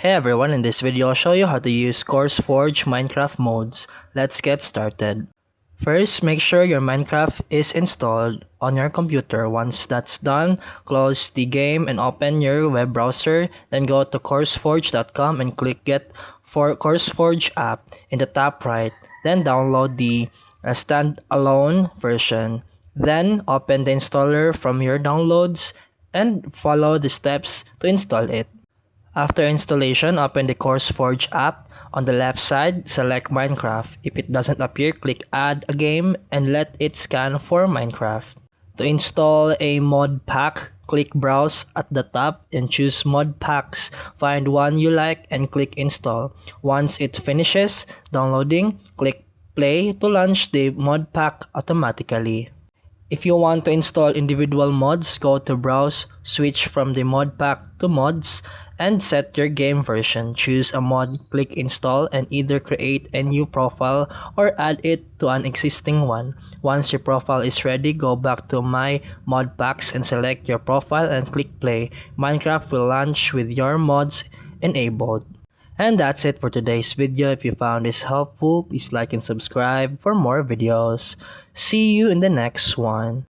Hey everyone, in this video I'll show you how to use CurseForge Minecraft mods. Let's get started. First, make sure your Minecraft is installed on your computer. Once that's done, close the game and open your web browser. Then go to CurseForge.com and click Get for CurseForge app in the top right. Then download the standalone version. Then open the installer from your downloads and follow the steps to install it. After installation, open the CurseForge app. On the left side, select Minecraft. If it doesn't appear, click Add a Game and let it scan for Minecraft. To install a mod pack, click Browse at the top and choose Mod Packs. Find one you like and click Install. Once it finishes downloading, click Play to launch the mod pack automatically. If you want to install individual mods, go to Browse, switch from the mod pack to Mods, and set your game version. Choose a mod, click Install, and either create a new profile or add it to an existing one. Once your profile is ready, go back to My Mod Packs and select your profile and click Play. Minecraft will launch with your mods enabled. And that's it for today's video. If you found this helpful, please like and subscribe for more videos. See you in the next one.